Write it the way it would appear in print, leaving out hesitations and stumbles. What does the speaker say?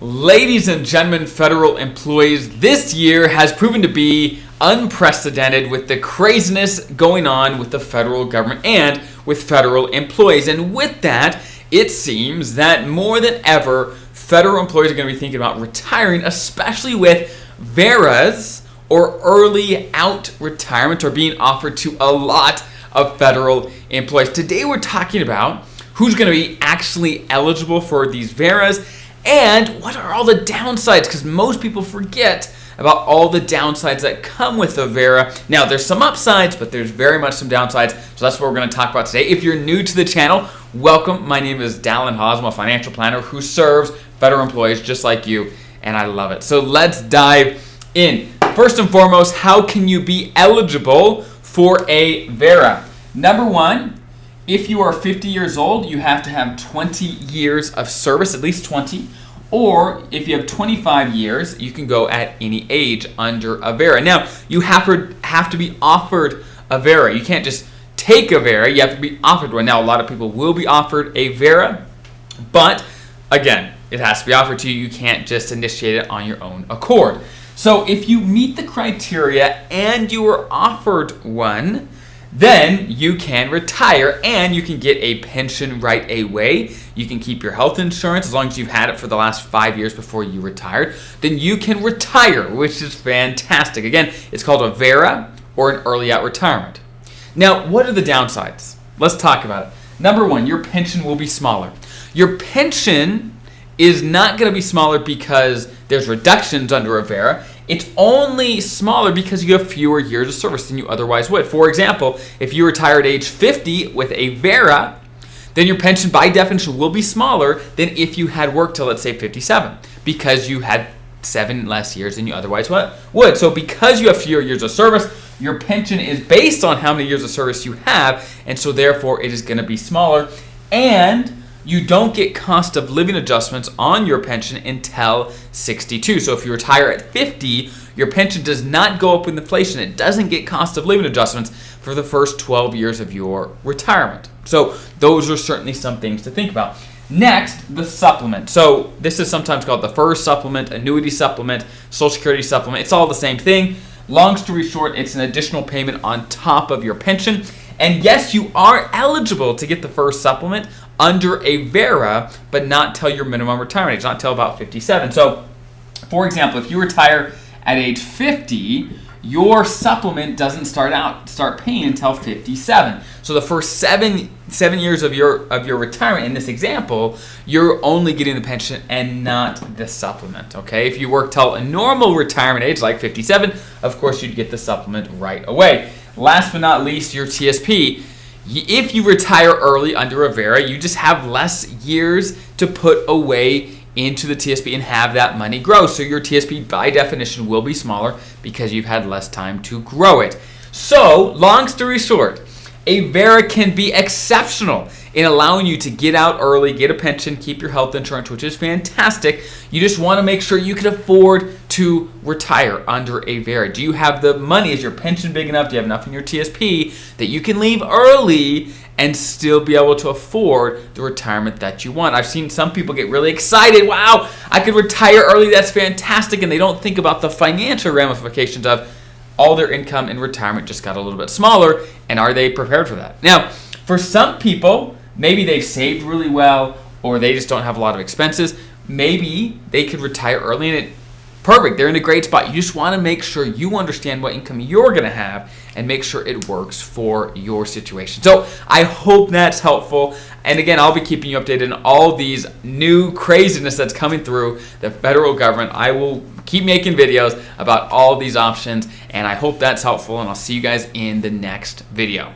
Ladies and gentlemen, federal employees, this year has proven to be unprecedented with the craziness going on with the federal government and with federal employees. And with that, it seems that more than ever, federal employees are going to be thinking about retiring, especially with VERAs or early out retirement are being offered to a lot of federal employees. Today, we're talking about who's going to be actually eligible for these VERAs and what are all the downsides, because most people forget about all the downsides that come with a VERA. Now, there's some upsides, but there's very much some downsides, so that's what we're going to talk about today. If you're new to the channel, welcome. My name is Dallin Haas. I'm a financial planner who serves federal employees just like you, and I love it. So let's dive in. First and foremost, how can you be eligible for a VERA? Number one, if you are 50 years old, you have to have 20 years of service, at least 20. Or if you have 25 years, you can go at any age under a VERA. Now, you have to be offered a VERA. You can't just take a VERA. You have to be offered one. Now, a lot of people will be offered a VERA, but again, it has to be offered to you. You can't just initiate it on your own accord. So if you meet the criteria and you were offered one, then you can retire and you can get a pension right away. You can keep your health insurance as long as you've had it for the last 5 years before you retired. Then you can retire, which is fantastic. Again, it's called a VERA or an early out retirement. Now, what are the downsides? Let's talk about it. Number one, your pension will be smaller. Your pension is not going to be smaller because there's reductions under a VERA. It's only smaller because you have fewer years of service than you otherwise would. For example, if you retire at age 50 with a VERA, then your pension by definition will be smaller than if you had worked till, let's say, 57, because you had 7 less years than you otherwise would. So because you have fewer years of service, your pension is based on how many years of service you have, and so therefore it is going to be smaller. And you don't get cost of living adjustments on your pension until 62. So if you retire at 50, your pension does not go up with inflation. It doesn't get cost of living adjustments for the first 12 years of your retirement. So those are certainly some things to think about. Next, the supplement. So this is sometimes called the FERS supplement, annuity supplement, Social Security supplement. It's all the same thing. Long story short, it's an additional payment on top of your pension. And yes, you are eligible to get the FERS supplement under a VERA, but not till your minimum retirement age, not till about 57. So, for example, if you retire at age 50, your supplement doesn't start paying until 57. So the first seven years of your retirement in this example, you're only getting the pension and not the supplement. Okay, if you work till a normal retirement age like 57, of course you'd get the supplement right away. Last but not least, your TSP. If you retire early under a VERA, you just have less years to put away into the TSP and have that money grow. So your TSP by definition will be smaller because you've had less time to grow it. So, long story short, a VERA can be exceptional in allowing you to get out early, get a pension, keep your health insurance, which is fantastic. You just want to make sure you can afford to retire under a VERA. Do you have the money? Is your pension big enough? Do you have enough in your TSP that you can leave early and still be able to afford the retirement that you want? I've seen some people get really excited. Wow, I could retire early. That's fantastic. And they don't think about the financial ramifications of all their income in retirement just got a little bit smaller, and are they prepared for that? Now, for some people, maybe they've saved really well, or they just don't have a lot of expenses. Maybe they could retire early and perfect. They're in a great spot. You just want to make sure you understand what income you're going to have and make sure it works for your situation. So I hope that's helpful. And again, I'll be keeping you updated on all these new craziness that's coming through the federal government. I will keep making videos about all these options, and I hope that's helpful, and I'll see you guys in the next video.